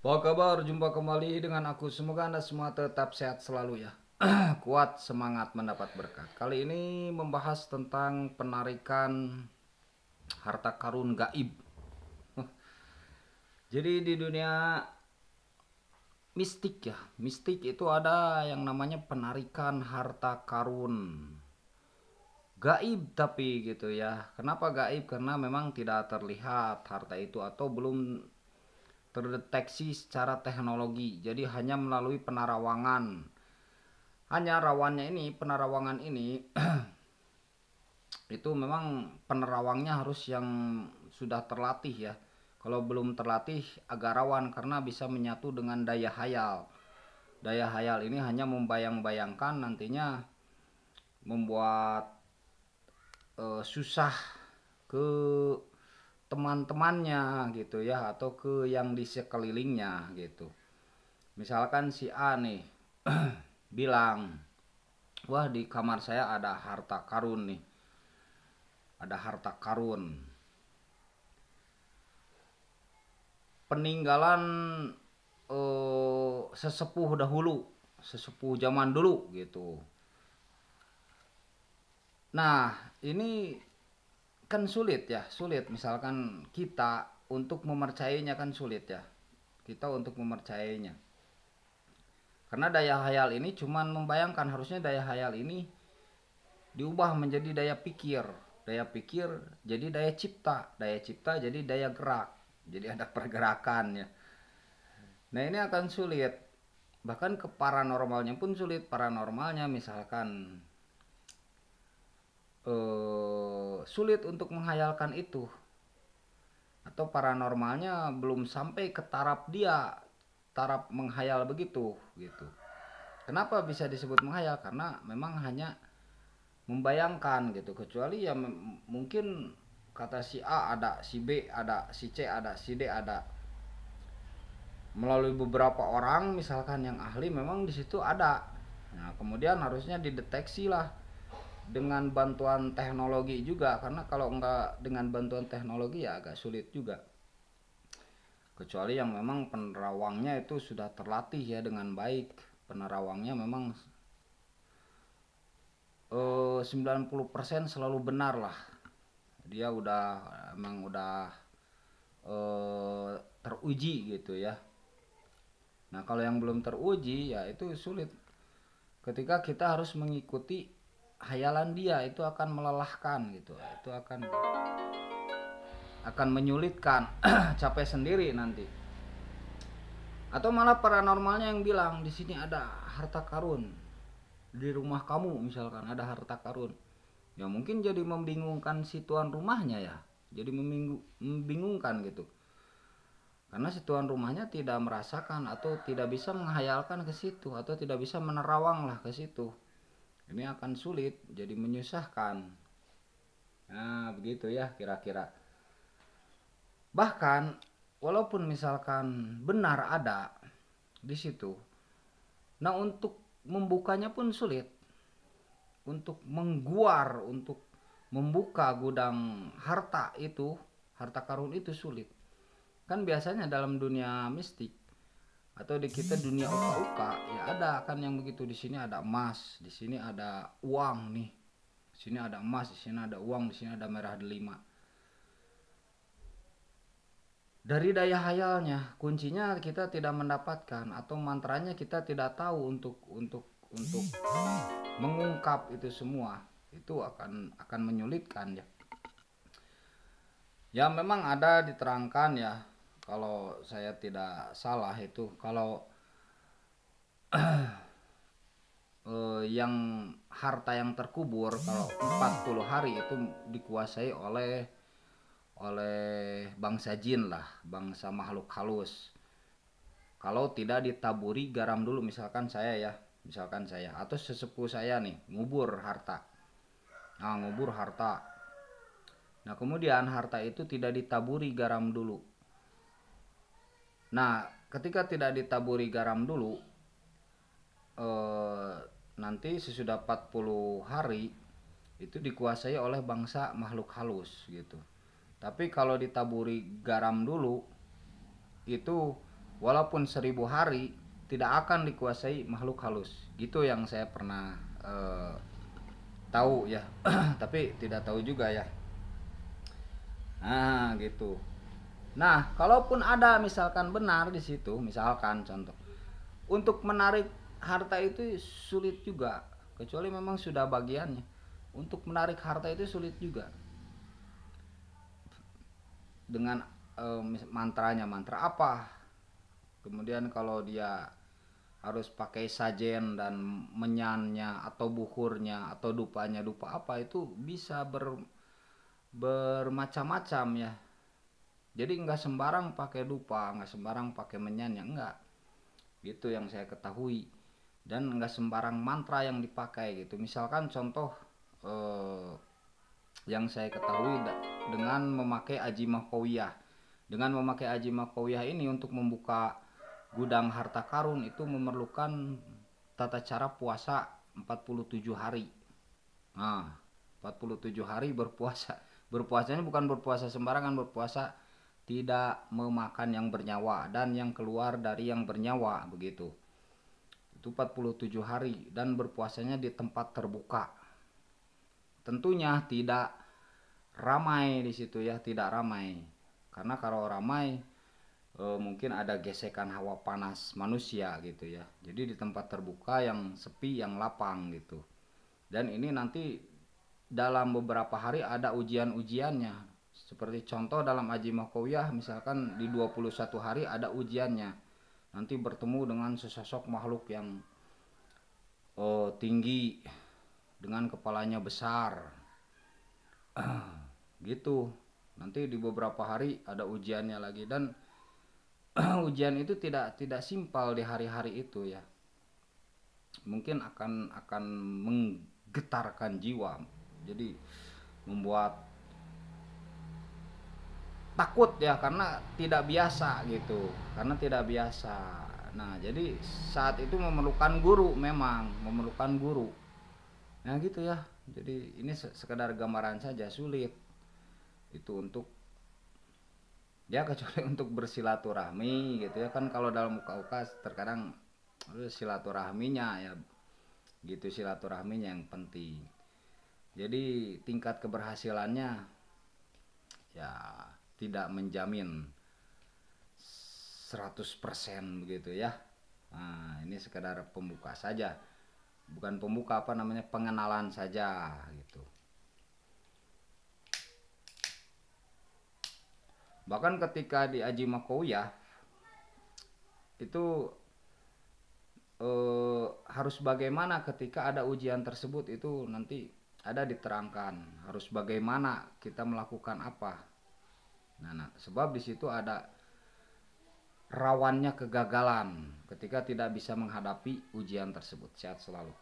Apa kabar? Jumpa kembali dengan aku. Semoga Anda semua tetap sehat selalu ya. Kuat semangat mendapat berkat. Kali ini membahas tentang penarikan harta karun gaib. Jadi di dunia mistik ya, mistik itu ada yang namanya penarikan harta karun gaib tapi gitu ya. Kenapa gaib? Karena memang tidak terlihat harta itu atau belum terdeteksi secara teknologi. Jadi hanya melalui penerawangan. Hanya rawannya ini, penerawangan ini itu memang penerawangnya harus yang sudah terlatih ya. Kalau belum terlatih agak rawan karena bisa menyatu dengan daya hayal. Daya hayal ini hanya membayang-bayangkan nantinya membuat susah ke teman-temannya gitu ya, atau ke yang di sekelilingnya gitu. Misalkan si A nih bilang, wah di kamar saya ada harta karun nih, ada harta karun peninggalan sesepuh dahulu, sesepuh zaman dulu gitu. Nah ini kan sulit ya, sulit misalkan kita untuk memercayainya, kan sulit ya kita untuk memercayainya. Karena daya hayal ini cuman membayangkan, harusnya daya hayal ini diubah menjadi daya pikir. Daya pikir jadi daya cipta jadi daya gerak. Jadi ada pergerakan ya. Nah ini akan sulit. Bahkan ke paranormalnya pun sulit. Paranormalnya misalkan sulit untuk menghayalkan itu. Atau paranormalnya belum sampai ke taraf dia, taraf menghayal begitu gitu. Kenapa bisa disebut menghayal? Karena memang hanya membayangkan gitu. Kecuali ya mungkin kata si A ada, si B ada, si C ada, si D ada. Melalui beberapa orang misalkan yang ahli memang di situ ada. Nah, kemudian harusnya dideteksi lah dengan bantuan teknologi juga, karena kalau enggak dengan bantuan teknologi ya agak sulit juga. Kecuali yang memang penerawangnya itu sudah terlatih ya dengan baik. Penerawangnya memang 90% selalu benar lah. Dia udah emang udah teruji gitu ya. Nah kalau yang belum teruji ya itu sulit. Ketika kita harus mengikuti hayalan dia, itu akan melelahkan gitu. Itu akan menyulitkan, capek sendiri nanti. Atau malah paranormalnya yang bilang di sini ada harta karun, di rumah kamu misalkan ada harta karun. Ya mungkin jadi membingungkan si tuan rumahnya ya. Jadi membingungkan gitu. Karena si tuan rumahnya tidak merasakan atau tidak bisa menghayalkan ke situ atau tidak bisa menerawang lah ke situ. Ini akan sulit, jadi menyusahkan. Nah, begitu ya kira-kira. Bahkan walaupun misalkan benar ada di situ, nah untuk membukanya pun sulit. Untuk mengguar, untuk membuka gudang harta itu, harta karun itu sulit. Kan biasanya dalam dunia mistik atau di kita dunia uka-uka ya ada kan yang begitu. Di sini ada emas, di sini ada uang nih. Di sini ada emas, di sini ada uang, di sini ada merah delima. Dari daya hayalnya, kuncinya kita tidak mendapatkan atau mantranya kita tidak tahu untuk mengungkap itu semua. Itu akan menyulitkan ya. Ya memang ada diterangkan ya, kalau saya tidak salah itu kalau yang harta yang terkubur kalau 40 hari itu dikuasai oleh bangsa jin lah, bangsa makhluk halus. Kalau tidak ditaburi garam dulu, misalkan saya atau sesepuh saya nih ngubur harta. Nah, ngubur harta. Nah, kemudian harta itu tidak ditaburi garam dulu. Nah, ketika tidak ditaburi garam dulu, nanti sesudah 40 hari itu dikuasai oleh bangsa makhluk halus gitu. Tapi kalau ditaburi garam dulu itu walaupun 1000 hari tidak akan dikuasai makhluk halus. Gitu yang saya pernah tahu ya. Tapi tidak tahu juga ya. Nah, gitu. Nah, kalaupun ada misalkan benar di situ, misalkan contoh, untuk menarik harta itu sulit juga, kecuali memang sudah bagiannya. Untuk menarik harta itu sulit juga. Dengan mantranya, mantra apa? Kemudian kalau dia harus pakai sajen dan menyannya atau bukurnya atau dupanya, dupa apa, itu bisa bermacam-macam ya. Jadi nggak sembarang pakai dupa, nggak sembarang pakai menyannya, enggak. Gitu yang saya ketahui. Dan nggak sembarang mantra yang dipakai gitu. Misalkan contoh yang saya ketahui dengan memakai Aji Mahkawiyah. Dengan memakai Aji Mahkawiyah ini untuk membuka gudang harta karun itu memerlukan tata cara puasa 47 hari. Nah, 47 hari berpuasa. Berpuasanya bukan berpuasa sembarangan, berpuasa tidak memakan yang bernyawa dan yang keluar dari yang bernyawa, begitu. Itu 47 hari dan berpuasanya di tempat terbuka. Tentunya tidak ramai di situ ya, tidak ramai. Karena kalau ramai mungkin ada gesekan hawa panas manusia gitu ya. Jadi di tempat terbuka yang sepi, yang lapang gitu. Dan ini nanti dalam beberapa hari ada ujian-ujiannya. Seperti contoh dalam Aji Mahkawiyah misalkan di 21 hari ada ujiannya. Nanti bertemu dengan sesosok makhluk yang tinggi dengan kepalanya besar. Gitu. Nanti di beberapa hari ada ujiannya lagi dan ujian itu tidak simpel di hari-hari itu ya. Mungkin akan menggetarkan jiwa. Jadi membuat takut ya karena tidak biasa gitu. Karena tidak biasa. Nah, jadi saat itu memerlukan guru, memang memerlukan guru. Nah, gitu ya. Jadi ini sekedar gambaran saja, sulit itu untuk ya kecuali untuk bersilaturahmi gitu ya kan. Kalau dalam muka-muka terkadang silaturahminya ya gitu, silaturahminya yang penting. Jadi tingkat keberhasilannya ya tidak menjamin 100% begitu ya. Nah, ini sekedar pembuka saja. Bukan pembuka, apa namanya, pengenalan saja gitu. Bahkan ketika di Aji Mahkawiyah itu harus bagaimana ketika ada ujian tersebut, itu nanti ada diterangkan harus bagaimana kita melakukan apa. Nah, sebab di situ ada rawannya kegagalan ketika tidak bisa menghadapi ujian tersebut. Sehat selalu.